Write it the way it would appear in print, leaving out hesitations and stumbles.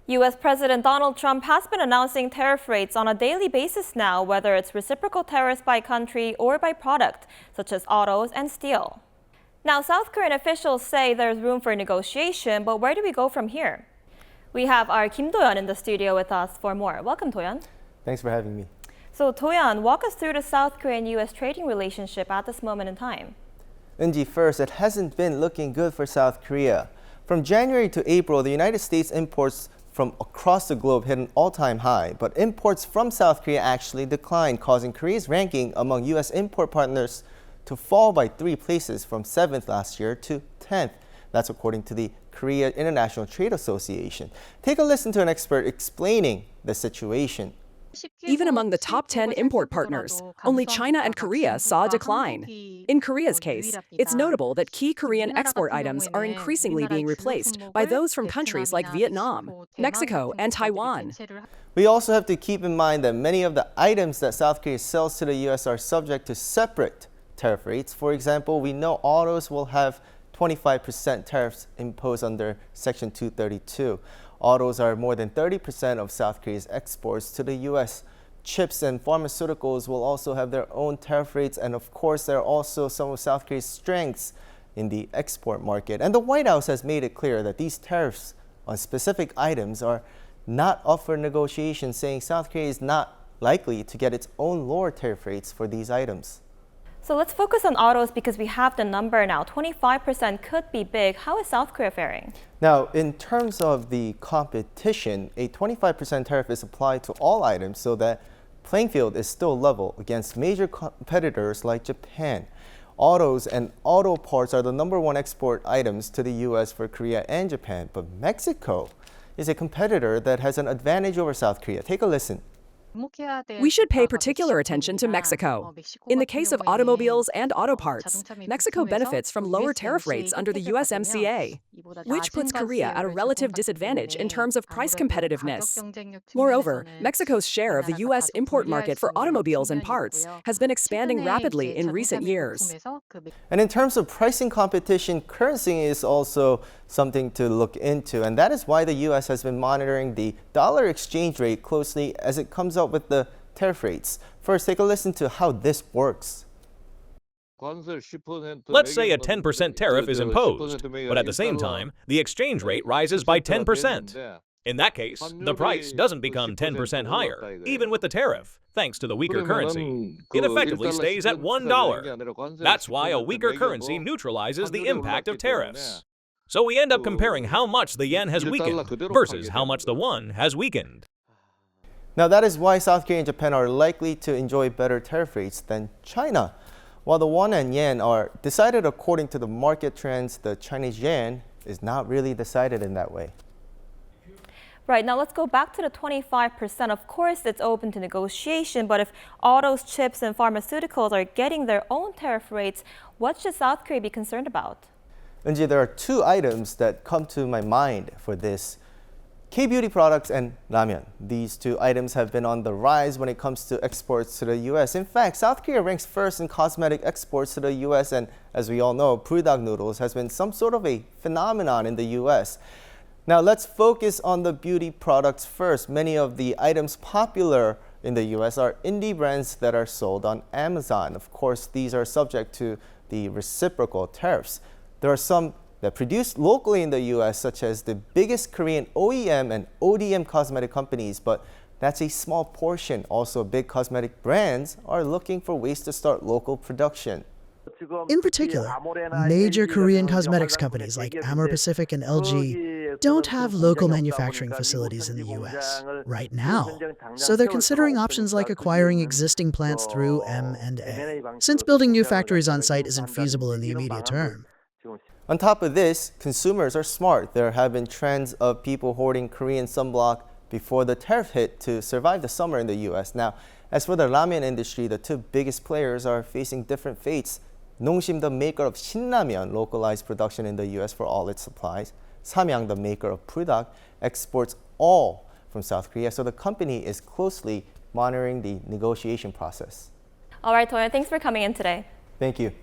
U.S. President Donald Trump has been announcing tariff rates on a daily basis now, whether it's reciprocal tariffs by country or by product, such as autos and steel. Now, South Korean officials say there's room for negotiation, but where do we go from here? We have our Kim Do-yeon in the studio with us for more. Welcome, Do-yeon. Thanks for having me. So, Do-yeon, walk us through the South Korean-U.S. trading relationship at this moment in time. Eunji, first, it hasn't been looking good for South Korea. From January to April, the United States imports from across the globe hit an all-time high, but imports from South Korea actually declined, causing Korea's ranking among U.S. import partners to fall by 3 places from 7th last year to 10th. That's according to the Korea International Trade Association. Take a listen to an expert explaining the situation. Even among the top 10 import partners, only China and Korea saw a decline. In Korea's case, it's notable that key Korean export items are increasingly being replaced by those from countries like Vietnam, Mexico, and Taiwan. We also have to keep in mind that many of the items that South Korea sells to the U.S. are subject to separate tariff rates. For example, we know autos will have 25% tariffs imposed under Section 232. Autos are more than 30% of South Korea's exports to the U.S. Chips and pharmaceuticals will also have their own tariff rates, and of course, there are also some of South Korea's strengths in the export market. And the White House has made it clear that these tariffs on specific items are not up for negotiation, saying South Korea is not likely to get its own lower tariff rates for these items. So let's focus on autos because we have the number now. 25% could be big. How is South Korea faring? Now, in terms of the competition, a 25% tariff is applied to all items so that playing field is still level against major competitors like Japan. Autos and auto parts are the #1 export items to the U.S. for Korea and Japan, but Mexico is a competitor that has an advantage over South Korea. Take a listen. We should pay particular attention to Mexico. In the case of automobiles and auto parts, Mexico benefits from lower tariff rates under the USMCA, which puts Korea at a relative disadvantage in terms of price competitiveness. Moreover, Mexico's share of the U.S. import market for automobiles and parts has been expanding rapidly in recent years. And in terms of pricing competition, currency is also something to look into, and that is why the U.S. has been monitoring the dollar exchange rate closely as it comes up with the tariff rates. First, take a listen to how this works. Let's say a 10% tariff is imposed, but at the same time, the exchange rate rises by 10%. In that case, the price doesn't become 10% higher, even with the tariff, thanks to the weaker currency. It effectively stays at $1. That's why a weaker currency neutralizes the impact of tariffs. So we end up comparing how much the yen has weakened versus how much the won has weakened. Now that is why South Korea and Japan are likely to enjoy better tariff rates than China. While the won and yen are decided according to the market trends, the Chinese yuan is not really decided in that way. Right, now let's go back to the 25%. Of course, it's open to negotiation, but if autos, chips, and pharmaceuticals are getting their own tariff rates, what should South Korea be concerned about? Eunji, there are 2 items that come to my mind for this. K-beauty products and ramen. These 2 items have been on the rise when it comes to exports to the U.S. In fact, South Korea ranks first in cosmetic exports to the U.S. and as we all know, Buldak noodles has been some sort of a phenomenon in the U.S. Now let's focus on the beauty products first. Many of the items popular in the U.S. are indie brands that are sold on Amazon. Of course, these are subject to the reciprocal tariffs. There are some that produced locally in the U.S., such as the biggest Korean OEM and ODM cosmetic companies, but that's a small portion. Also, big cosmetic brands are looking for ways to start local production. In particular, major Korean cosmetics companies like Amor Pacific and LG don't have local manufacturing facilities in the U.S. right now, so they're considering options like acquiring existing plants through M&A, since building new factories on site isn't feasible in the immediate term. On top of this, consumers are smart. There have been trends of people hoarding Korean sunblock before the tariff hit to survive the summer in the U.S. Now, as for the ramen industry, the 2 biggest players are facing different fates. Nongshim, the maker of Shinramen, localized production in the U.S. for all its supplies. Samyang, the maker of Buldak, exports all from South Korea, so the company is closely monitoring the negotiation process. All right, Do-yeon, thanks for coming in today. Thank you.